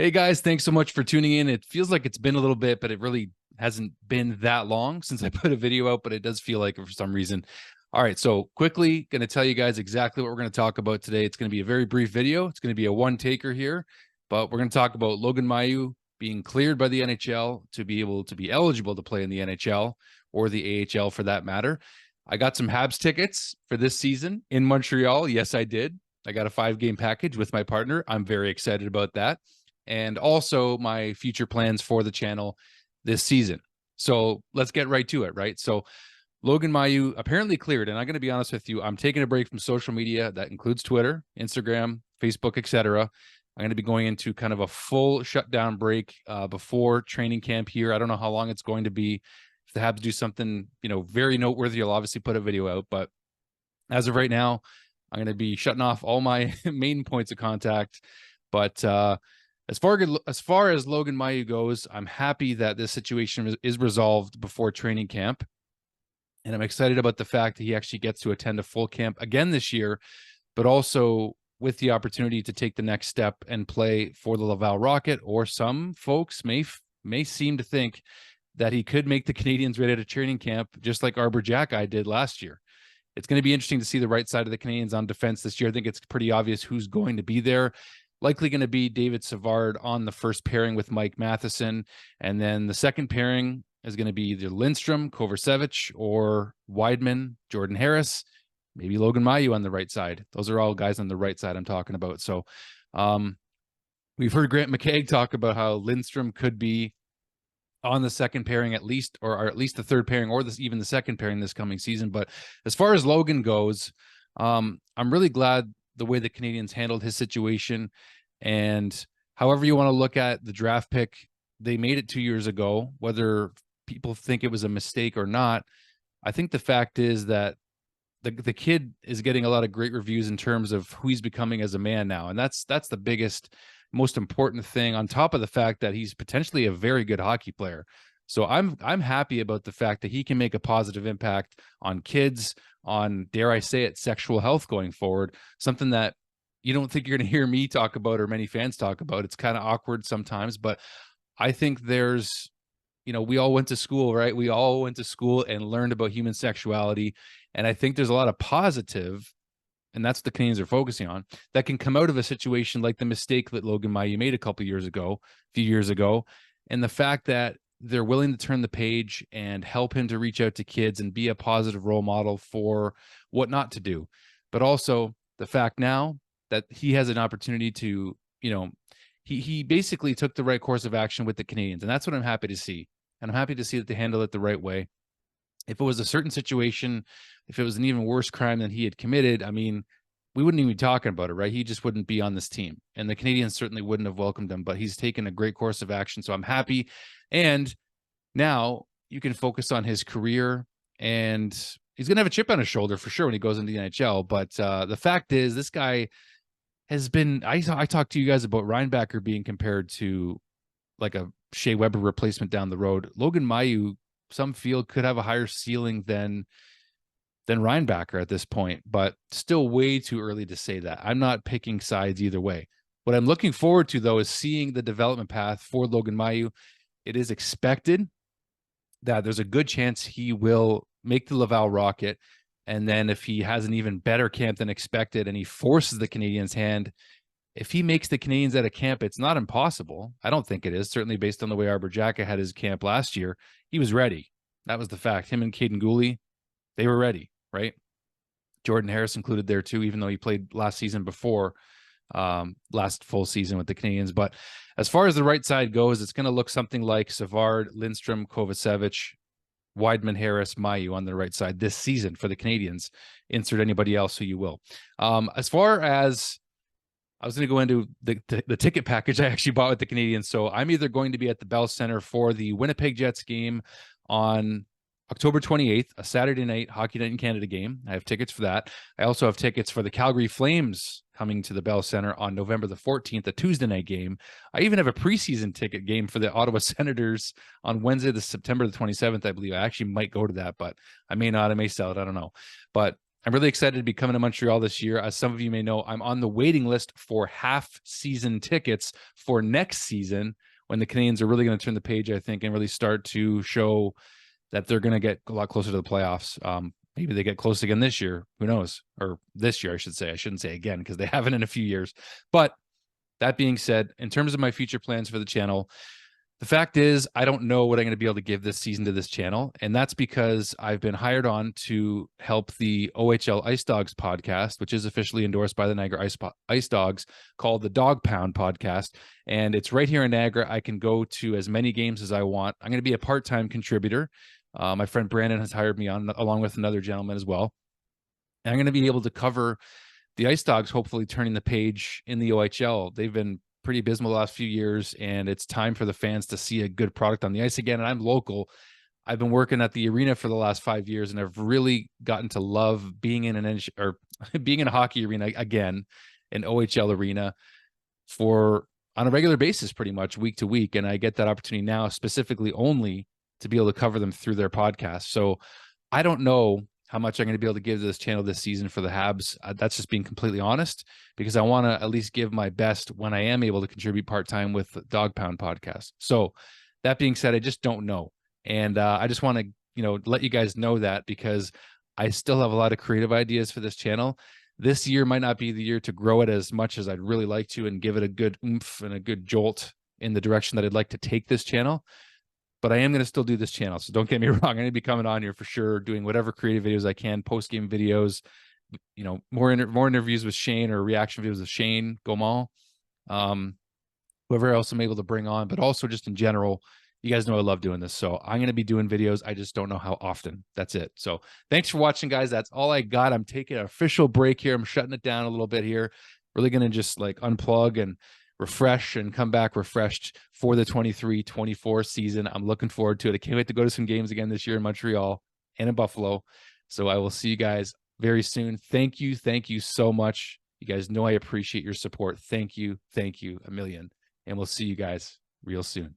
Hey guys, thanks so much for tuning in. It feels like it's been a little bit, but it really hasn't been that long since I put a video out, but it does feel like it for some reason. All right, so quickly going to tell you guys exactly what we're going to talk about today. It's going to be a very brief video. It's going to be a one-taker here, but we're going to talk about Logan Mailloux being cleared by the NHL to be able to be eligible to play in the NHL or the AHL for that matter. I got some Habs tickets for this season in Montreal. Yes, I did. I got a 5-game package with my partner. I'm very excited about that. And also my future plans for the channel this season. So let's get right to it, right? So Logan Mailloux apparently cleared, and I'm going to be honest with you, I'm taking a break from social media. That includes Twitter, Instagram, Facebook, etc. I'm going to be going into kind of a full shutdown break before training camp here. I don't know how long it's going to be. If the Habs do something, very noteworthy, I'll obviously put a video out. But as of right now, I'm going to be shutting off all my main points of contact. But as far as Logan Mailloux goes, I'm happy that this situation is resolved before training camp. And I'm excited about the fact that he actually gets to attend a full camp again this year, but also with the opportunity to take the next step and play for the Laval Rocket, or some folks may seem to think that he could make the Canadiens right out of training camp, just like Arbor Jack did last year. It's going to be interesting to see the right side of the Canadiens on defense this year. I think it's pretty obvious who's going to be there. Likely going to be David Savard on the first pairing with Mike Matheson. And then the second pairing is going to be either Lindstrom, Kovacevic, or Wideman, Jordan Harris, maybe Logan Mailloux on the right side. Those are all guys on the right side I'm talking about. So we've heard Grant McKegg talk about how Lindstrom could be on the second pairing at least, or at least the third pairing, or even the second pairing this coming season. But as far as Logan goes, I'm really glad the way the Canadiens handled his situation. And however you want to look at the draft pick, they made it 2 years ago. Whether people think it was a mistake or not, I think the fact is that the kid is getting a lot of great reviews in terms of who he's becoming as a man now. And that's the biggest, most important thing, on top of the fact that he's potentially a very good hockey player. So I'm happy about the fact that he can make a positive impact on kids, on, dare I say it, sexual health going forward, something that you don't think you're going to hear me talk about or many fans talk about. It's kind of awkward sometimes, but I think there's, we all went to school, right? We all went to school and learned about human sexuality. And I think there's a lot of positive, and that's what the Canadiens are focusing on, that can come out of a situation like the mistake that Logan Mailloux made a few years ago. And the fact that they're willing to turn the page and help him to reach out to kids and be a positive role model for what not to do. But also the fact now that he has an opportunity to, he basically took the right course of action with the Canadiens. And that's what I'm happy to see. And I'm happy to see that they handle it the right way. If it was a certain situation, if it was an even worse crime than he had committed, I mean, we wouldn't even be talking about it, right? He just wouldn't be on this team. And the Canadiens certainly wouldn't have welcomed him, but he's taken a great course of action. So I'm happy. And now you can focus on his career, and he's going to have a chip on his shoulder for sure when he goes into the NHL. But the fact is, this guy has been, I talked to you guys about Reinbacher being compared to like a Shea Weber replacement down the road. Logan Mailloux, some feel, could have a higher ceiling than Reinbacher at this point, but still way too early to say that. I'm not picking sides either way. What I'm looking forward to, though, is seeing the development path for Logan Mailloux. It is expected that there's a good chance he will make the Laval Rocket. And then if he has an even better camp than expected and he forces the Canadiens' hand, if he makes the Canadiens out of camp, it's not impossible. I don't think it is. Certainly based on the way Arbor Jack had his camp last year, he was ready. That was the fact. Him and Caden Gooley, they were ready, right? Jordan Harris included there too, even though he played last season before, last full season with the Canadiens. But as far as the right side goes, it's going to look something like Savard, Lindstrom, Kovacevic, Wideman, Harris, Mailloux on the right side this season for the Canadiens. Insert anybody else who you will. As far as I was going to go into the ticket package I actually bought with the Canadiens. So I'm either going to be at the Bell Center for the Winnipeg Jets game on October 28th, a Saturday night Hockey Night in Canada game. I have tickets for that. I also have tickets for the Calgary Flames coming to the Bell Center on November the 14th, a Tuesday night game. I even have a preseason ticket game for the Ottawa Senators on Wednesday, September the 27th, I believe. I actually might go to that, but I may not. I may sell it. I don't know. But I'm really excited to be coming to Montreal this year. As some of you may know, I'm on the waiting list for half-season tickets for next season when the Canadiens are really going to turn the page, I think, and really start to show that they're going to get a lot closer to the playoffs. Maybe they get close again this year. Who knows? Or this year, I should say. I shouldn't say again because they haven't in a few years. But that being said, in terms of my future plans for the channel, the fact is, I don't know what I'm going to be able to give this season to this channel. And that's because I've been hired on to help the OHL Ice Dogs podcast, which is officially endorsed by the Niagara Ice Dogs, called the Dog Pound podcast. And it's right here in Niagara. I can go to as many games as I want. I'm going to be a part-time contributor. My friend Brandon has hired me on, along with another gentleman as well. And I'm going to be able to cover the Ice Dogs, hopefully turning the page in the OHL. They've been pretty abysmal the last few years, and it's time for the fans to see a good product on the ice again. And I'm local. I've been working at the arena for the last 5 years, and I've really gotten to love being in being in a hockey arena again, an OHL arena, on a regular basis, pretty much week to week. And I get that opportunity now specifically only to be able to cover them through their podcast. So I don't know how much I'm going to be able to give to this channel this season for the Habs. That's just being completely honest, because I want to at least give my best when I am able to contribute part-time with the Dog Pound podcast. So that being said, I just don't know. And I just want to, let you guys know that, because I still have a lot of creative ideas for this channel. This year might not be the year to grow it as much as I'd really like to and give it a good oomph and a good jolt in the direction that I'd like to take this channel. But I am going to still do this channel. So don't get me wrong. I'm going to be coming on here for sure, doing whatever creative videos I can, post-game videos, more interviews with Shane or reaction videos with Shane Gaumont, whoever else I'm able to bring on, but also just in general. You guys know I love doing this. So I'm going to be doing videos. I just don't know how often. That's it. So thanks for watching, guys. That's all I got. I'm taking an official break here. I'm shutting it down a little bit here. Really going to just unplug and refresh and come back refreshed for the 23-24 season. I'm looking forward to it. I can't wait to go to some games again this year in Montreal and in Buffalo. So I will see you guys very soon. Thank you. Thank you so much. You guys know I appreciate your support. Thank you. Thank you a million. And we'll see you guys real soon.